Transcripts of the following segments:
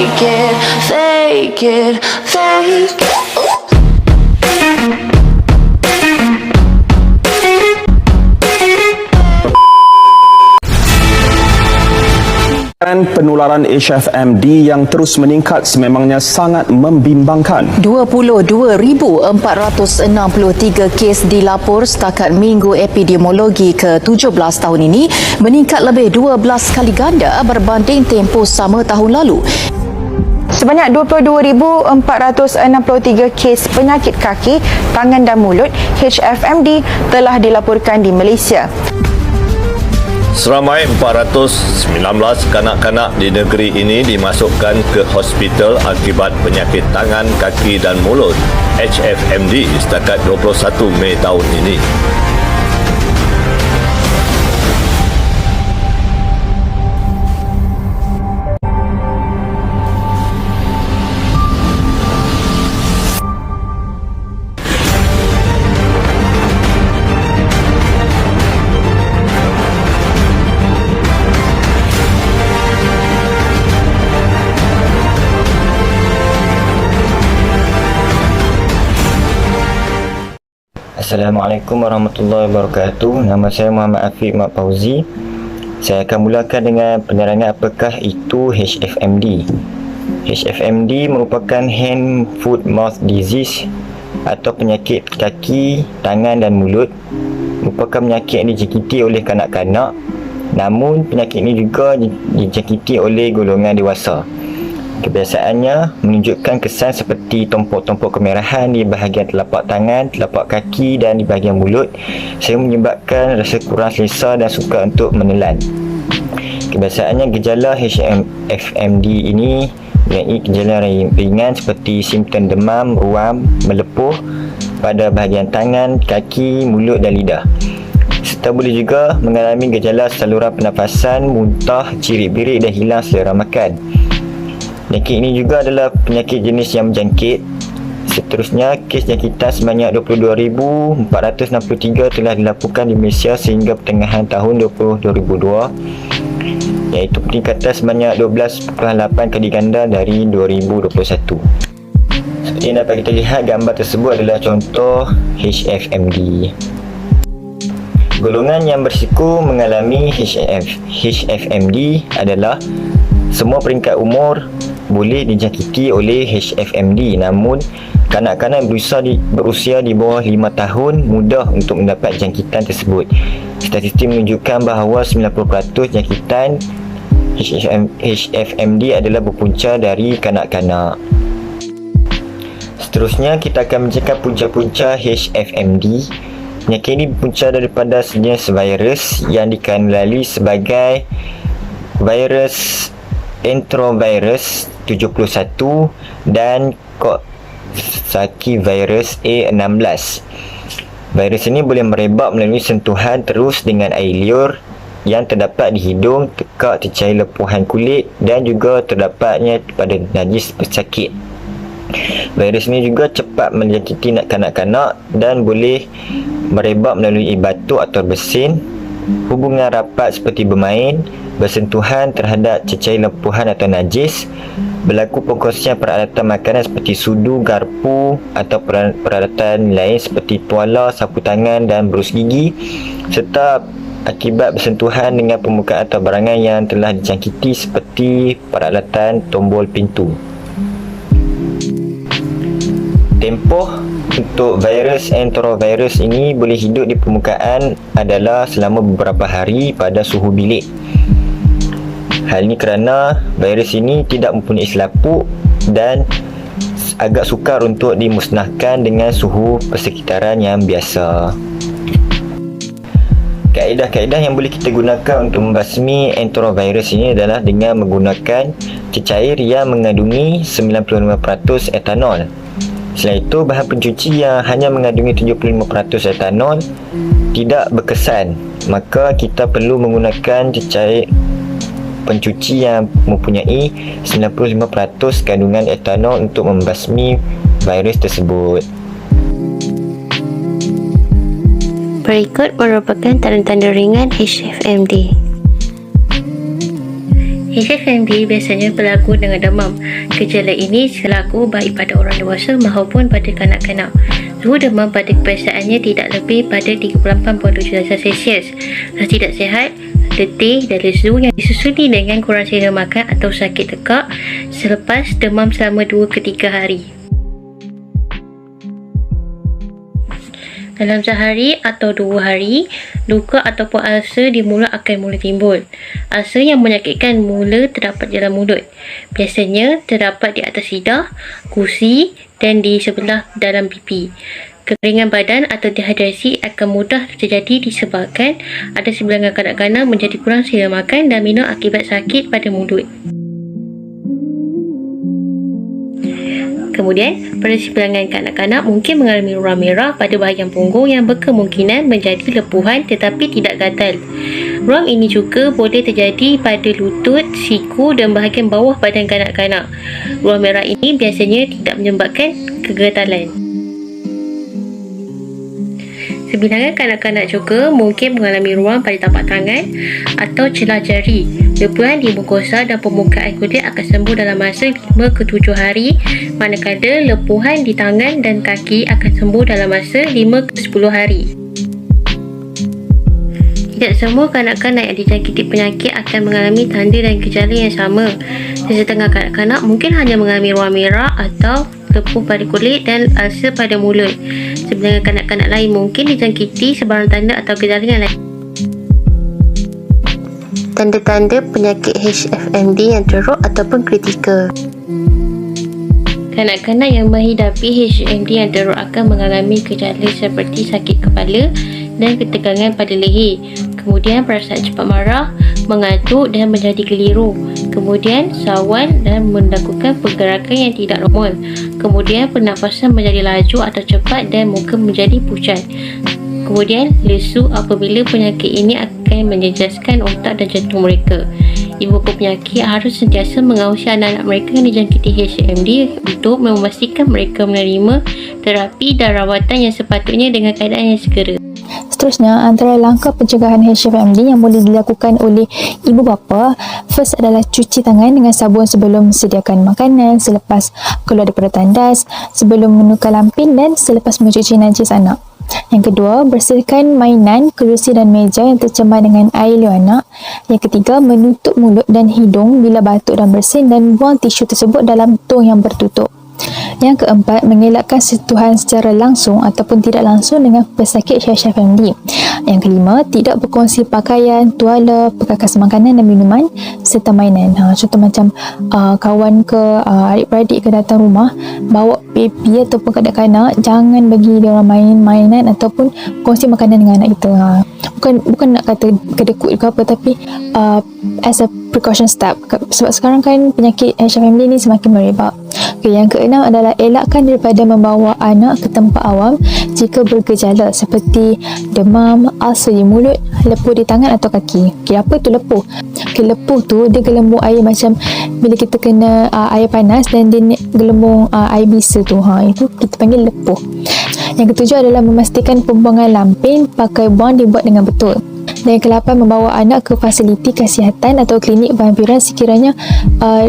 fake it, fake it, fake it. Penularan HFMD yang terus meningkat sememangnya sangat membimbangkan. 22,463 kes dilapor setakat Minggu Epidemiologi ke-17 tahun ini, meningkat lebih 12 kali ganda berbanding tempoh sama tahun lalu. Sebanyak 22,463 kes penyakit kaki, tangan dan mulut HFMD telah dilaporkan di Malaysia. Seramai 419 kanak-kanak di negeri ini dimasukkan ke hospital akibat penyakit tangan, kaki dan mulut HFMD setakat 21 Mei tahun ini. Assalamualaikum warahmatullahi wabarakatuh. Nama saya Muhammad Afiq Mat Fauzi. Saya akan mulakan dengan penerangan apakah itu HFMD. HFMD merupakan hand, foot, mouth disease atau penyakit kaki, tangan dan mulut. Merupakan penyakit yang dijangkiti oleh kanak-kanak, namun penyakit ini juga dijangkiti oleh golongan dewasa. Kebiasaannya menunjukkan kesan seperti tompok-tompok kemerahan di bahagian telapak tangan, telapak kaki dan di bahagian mulut, sehingga menyebabkan rasa kurang selesa dan sukar untuk menelan. Kebiasaannya gejala HFMD ini mempunyai gejala ringan seperti simptom demam, ruam, melepuh pada bahagian tangan, kaki, mulut dan lidah. Serta boleh juga mengalami gejala saluran pernafasan, muntah, cirit-birit dan hilang selera makan. Penyakit ini juga adalah penyakit jenis yang menjangkit. Seterusnya, kes jangkitan sebanyak 22,463 telah dilaporkan di Malaysia sehingga pertengahan tahun 2022, iaitu peningkatan sebanyak 12.8 kali ganda dari 2021. Seperti yang dapat kita lihat, gambar tersebut adalah contoh HFMD. Golongan yang berisiko mengalami HFMD adalah semua peringkat umur boleh dijangkiti oleh HFMD, namun kanak-kanak berusia di bawah 5 tahun mudah untuk mendapat jangkitan tersebut. Statistik menunjukkan bahawa 90% jangkitan HFMD adalah berpunca dari kanak-kanak. Seterusnya, kita akan mencakap punca-punca HFMD. Penyakit ini berpunca daripada sejenis virus yang dikenali sebagai virus enterovirus 71 dan Coxsackie virus A16. Virus ini boleh merebak melalui sentuhan terus dengan air liur yang terdapat di hidung, tekak, tercair lepuhan kulit dan juga terdapatnya pada najis pesakit. Virus ini juga cepat menjangkiti kanak-kanak dan boleh merebak melalui batuk atau bersin, hubungan rapat seperti bermain, bersentuhan terhadap cecair lepuhan atau najis, berlaku perkongsian peralatan makanan seperti sudu, garpu atau peralatan lain seperti tuala, sapu tangan dan berus gigi, serta akibat bersentuhan dengan permukaan atau barangan yang telah dijangkiti seperti peralatan tombol pintu. Tempoh untuk virus enterovirus ini boleh hidup di permukaan adalah selama beberapa hari pada suhu bilik. Hal ini kerana virus ini tidak mempunyai selaput dan agak sukar untuk dimusnahkan dengan suhu persekitaran yang biasa. Kaedah-kaedah yang boleh kita gunakan untuk membasmi enterovirus ini adalah dengan menggunakan cecair yang mengandungi 95% etanol. Selain itu, bahan pencuci yang hanya mengandungi 75% etanol tidak berkesan, maka kita perlu menggunakan cecair pencuci yang mempunyai 95% kandungan etanol untuk membasmi virus tersebut. Berikut merupakan tanda-tanda ringan HFMD. HFMD biasanya berlaku dengan demam. Gejala ini berlaku baik pada orang dewasa maupun pada kanak-kanak. Suhu demam pada kebiasaannya tidak lebih pada 38.7 darjah Celsius. Rasa tidak sihat, letih dan lesu yang disusuli dengan kurang selera makan atau sakit tekak selepas demam selama 2 ke 3 hari. Dalam sehari atau 2 hari, luka ataupun ulcer di mulut akan mula timbul. Ulcer yang menyakitkan mula terdapat dalam mulut. Biasanya terdapat di atas lidah, gusi dan di sebelah dalam pipi. Kekeringan badan atau dehidrasi akan mudah terjadi disebabkan ada sebilangan kanak-kanak menjadi kurang selera makan dan minum akibat sakit pada mulut. Kemudian, pada sebilangan kanak-kanak mungkin mengalami ruam merah pada bahagian punggung yang berkemungkinan menjadi lepuhan tetapi tidak gatal. Ruam ini juga boleh terjadi pada lutut, siku dan bahagian bawah badan kanak-kanak. Ruam merah ini biasanya tidak menyebabkan kegatalan. Sebilangan kanak-kanak juga mungkin mengalami ruam pada tapak tangan atau celah jari. Lepuhan di mukosa dan permukaan kulit akan sembuh dalam masa 5 ke 7 hari, manakala lepuhan di tangan dan kaki akan sembuh dalam masa 5 ke 10 hari. Tidak semua kanak-kanak yang dijangkiti penyakit akan mengalami tanda dan gejala yang sama. Sesetengah kanak-kanak mungkin hanya mengalami ruam merah atau lepuh pada kulit dan ulcer pada mulut. Sebilangan kanak-kanak lain mungkin dijangkiti sebarang tanda atau gejala yang lain. Tanda-tanda penyakit HFMD yang teruk ataupun kritikal. Kanak-kanak yang menghidapi HFMD yang teruk akan mengalami gejala seperti sakit kepala dan ketegangan pada leher. Kemudian perasaan cepat marah, mengantuk dan menjadi keliru. Kemudian sawan dan melakukan pergerakan yang tidak normal. Kemudian pernafasan menjadi laju atau cepat dan muka menjadi pucat. Kemudian lesu apabila penyakit ini akan menjejaskan otak dan jantung mereka. Ibu penyakit harus sentiasa mengawasi anak-anak mereka yang dijangkiti HFMD untuk memastikan mereka menerima terapi dan rawatan yang sepatutnya dengan keadaan yang segera. Seterusnya, antara langkah pencegahan HFMD yang boleh dilakukan oleh ibu bapa, first adalah cuci tangan dengan sabun sebelum sediakan makanan, selepas keluar daripada tandas, sebelum menukar lampin dan selepas mencuci najis anak. Yang kedua, bersihkan mainan, kerusi dan meja yang tercemar dengan air liur anak. Yang ketiga, menutup mulut dan hidung bila batuk dan bersin dan buang tisu tersebut dalam tong yang bertutup. Yang keempat, mengelakkan sentuhan secara langsung ataupun tidak langsung dengan pesakit HFMD. Yang kelima, tidak berkongsi pakaian, tuala, perkakas makanan dan minuman serta mainan. Contoh macam kawan ke adik-beradik ke datang rumah, bawa baby ataupun kanak-kanak, jangan bagi dia orang main mainan ataupun kongsi makanan dengan anak kita. Bukan nak kata kedekut ke apa, tapi as a precaution step, sebab sekarang kan penyakit HFMD ni semakin merebak. Okay, yang keenam adalah elakkan daripada membawa anak ke tempat awam jika bergejala seperti demam, ulcer di mulut, lepuh di tangan atau kaki. Okay, apa tu lepuh? Okay, lepuh tu dia gelembung air macam bila kita kena air panas dan dia gelembung air bisa tu. Itu kita panggil lepuh. Yang ketujuh adalah memastikan pembuangan lampin pakai buang dibuat dengan betul. Dan yang ke-8, membawa anak ke fasiliti kesihatan atau klinik penghampiran sekiranya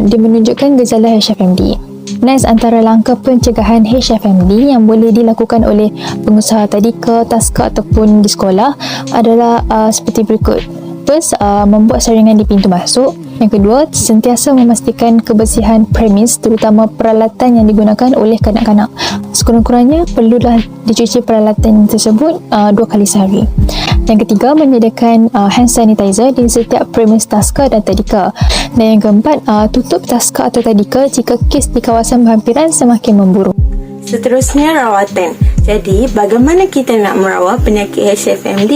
dia menunjukkan gejala HFMD. Next, antara langkah pencegahan HFMD yang boleh dilakukan oleh pengusaha tadika, taska ataupun di sekolah adalah seperti berikut. First, membuat saringan di pintu masuk. Yang kedua, sentiasa memastikan kebersihan premis, terutama peralatan yang digunakan oleh kanak-kanak. Sekurang-kurangnya perlulah dicuci peralatan tersebut 2 kali sehari. Yang ketiga, menyediakan hand sanitizer di setiap premis taska dan tadika. Dan yang keempat, tutup taska atau tadika jika kes di kawasan berhampiran semakin memburuk. Seterusnya, rawatan. Jadi, bagaimana kita nak merawat penyakit HFMD?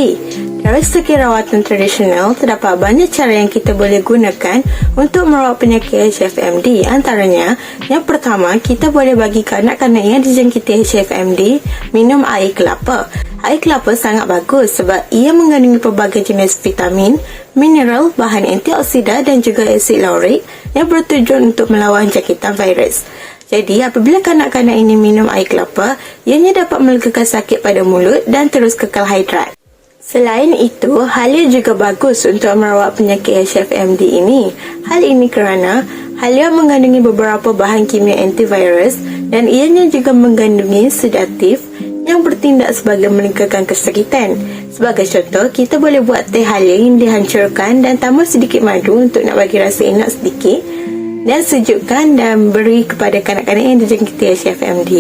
Dari segi rawatan tradisional, terdapat banyak cara yang kita boleh gunakan untuk merawat penyakit HFMD. Antaranya, yang pertama, kita boleh bagi kanak-kanak yang dijangkiti HFMD minum air kelapa. Air kelapa sangat bagus sebab ia mengandungi pelbagai jenis vitamin, mineral, bahan antioksidan dan juga asid laurik yang bertujuan untuk melawan jangkitan virus. Jadi, apabila kanak-kanak ini minum air kelapa, ianya dapat melegakan sakit pada mulut dan terus kekal hidrat. Selain itu, Halia juga bagus untuk merawat penyakit HFMD ini. Hal ini kerana Halia mengandungi beberapa bahan kimia antivirus dan ianya juga mengandungi sedatif yang bertindak sebagai meningkatkan kesakitan. Sebagai contoh, kita boleh buat teh Halia yang dihancurkan dan tambah sedikit madu untuk nak bagi rasa enak sedikit dan sejukkan dan beri kepada kanak-kanak yang dijangkiti HFMD.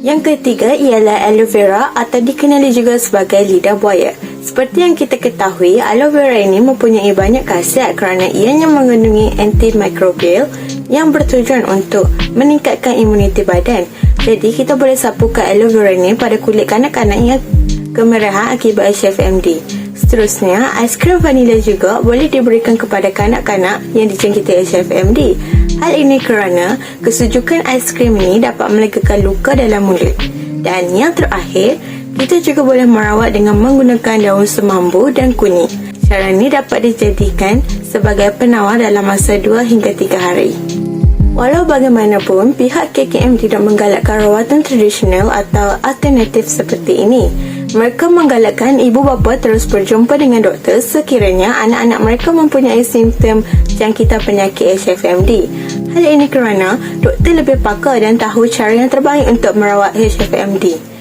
Yang ketiga ialah aloe vera atau dikenali juga sebagai lidah buaya. Seperti yang kita ketahui, aloe vera ini mempunyai banyak khasiat kerana ianya mengandungi antimikrobial yang bertujuan untuk meningkatkan imuniti badan. Jadi kita boleh sapukan aloe vera ini pada kulit kanak-kanak yang kemerahan akibat HFMD. Seterusnya, aiskrim vanila juga boleh diberikan kepada kanak-kanak yang dijangkiti HFMD. Hal ini kerana kesejukan aiskrim ini dapat melegakan luka dalam mulut. Dan yang terakhir, kita juga boleh merawat dengan menggunakan daun semambu dan kunyit. Cara ini dapat dijadikan sebagai penawar dalam masa 2 hingga 3 hari. Walau bagaimanapun, pihak KKM tidak menggalakkan rawatan tradisional atau alternatif seperti ini. Mereka menggalakkan ibu bapa terus berjumpa dengan doktor sekiranya anak-anak mereka mempunyai simptom jangkitan penyakit HFMD. Hal ini kerana doktor lebih pakar dan tahu cara yang terbaik untuk merawat HFMD.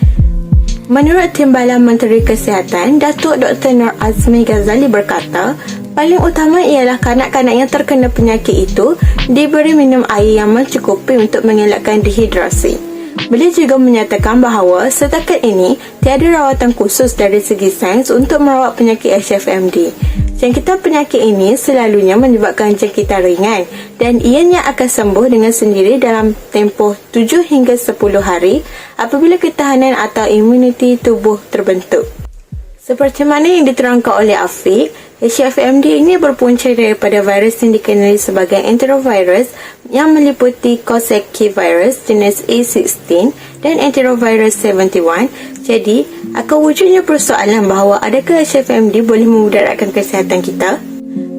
Menurut Timbalan Menteri Kesihatan, Datuk Dr. Nur Azmi Ghazali berkata, paling utama ialah kanak-kanak yang terkena penyakit itu diberi minum air yang mencukupi untuk mengelakkan dehidrasi. Beliau juga menyatakan bahawa setakat ini tiada rawatan khusus dari segi sains untuk merawat penyakit HFMD. Jangkitan penyakit ini selalunya menyebabkan jangkitan ringan dan ianya akan sembuh dengan sendiri dalam tempoh 7 hingga 10 hari apabila ketahanan atau imuniti tubuh terbentuk. Seperti mana yang diterangkan oleh Afiq, HFMD ini berpunca daripada virus yang dikenali sebagai enterovirus yang meliputi Coxsackie virus jenis A16 dan enterovirus 71. Jadi, akan wujudnya persoalan bahawa adakah HFMD boleh memudaratkan kesihatan kita?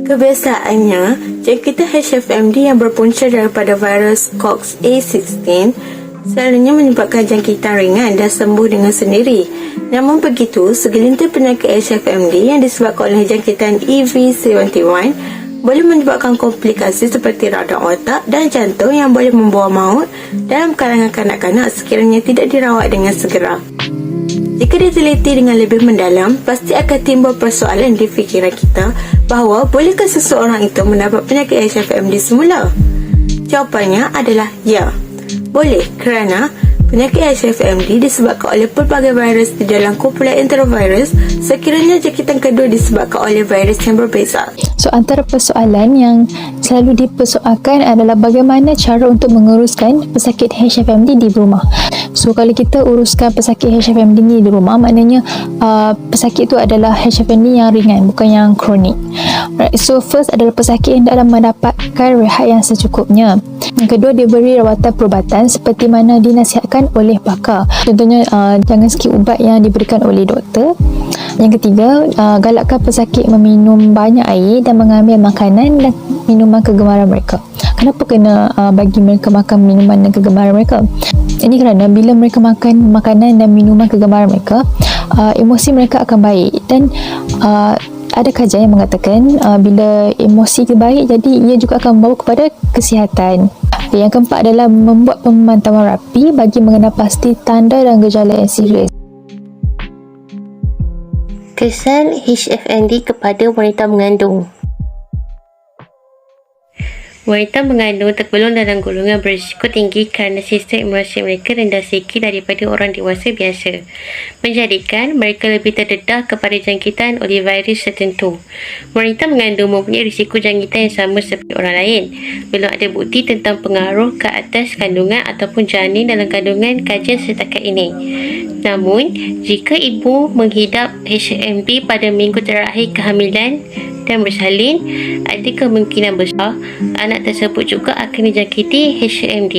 Kebiasaannya, jangkitan HFMD yang berpunca daripada virus Cox A16 selalunya menyebabkan jangkitan ringan dan sembuh dengan sendiri. Namun begitu, segelintir penyakit HFMD yang disebabkan oleh jangkitan EV71 boleh menyebabkan komplikasi seperti radang otak dan jantung yang boleh membawa maut dalam kalangan kanak-kanak sekiranya tidak dirawat dengan segera. Jika diteliti dengan lebih mendalam, pasti akan timbul persoalan di fikiran kita bahawa bolehkah seseorang itu mendapat penyakit HFMD semula? Jawapannya adalah ya. Boleh, kerana penyakit HFMD disebabkan oleh pelbagai virus di dalam kumpulan enterovirus sekiranya jangkitan kedua disebabkan oleh virus yang berbeza. So, antara persoalan yang selalu dipersoalkan adalah bagaimana cara untuk menguruskan pesakit HFMD di rumah. So, kalau kita uruskan pesakit HFMD ni di rumah, maknanya pesakit itu adalah HFMD yang ringan, bukan yang kronik. Right. So, first adalah pesakit yang dalam mendapatkan rehat yang secukupnya. Yang kedua, diberi rawatan perubatan seperti mana dinasihatkan oleh pakar. Contohnya, jangan skip ubat yang diberikan oleh doktor. Yang ketiga, galakkan pesakit meminum banyak air dan mengambil makanan dan minuman kegemaran mereka. Kenapa kena bagi mereka makan minuman dan kegemaran mereka? Ini kerana bila mereka makan makanan dan minuman kegemaran mereka, emosi mereka akan baik. Dan ada kajian yang mengatakan bila emosi baik, jadi ia juga akan membawa kepada kesihatan. Yang keempat adalah membuat pemantauan rapi bagi mengenal pasti tanda dan gejala yang serius. Kesan HFMD kepada wanita mengandung. Wanita mengandung tergolong dalam golongan berisiko tinggi kerana sistem imunasi mereka rendah sikit daripada orang dewasa biasa, menjadikan mereka lebih terdedah kepada jangkitan oleh virus tertentu. Wanita mengandung mempunyai risiko jangkitan yang sama seperti orang lain. Belum ada bukti tentang pengaruh ke atas kandungan ataupun janin dalam kandungan kajian setakat ini. Namun, jika ibu menghidap HFMD pada minggu terakhir kehamilan dan bersalin, ada kemungkinan besar anak tersebut juga akan dijangkiti HFMD.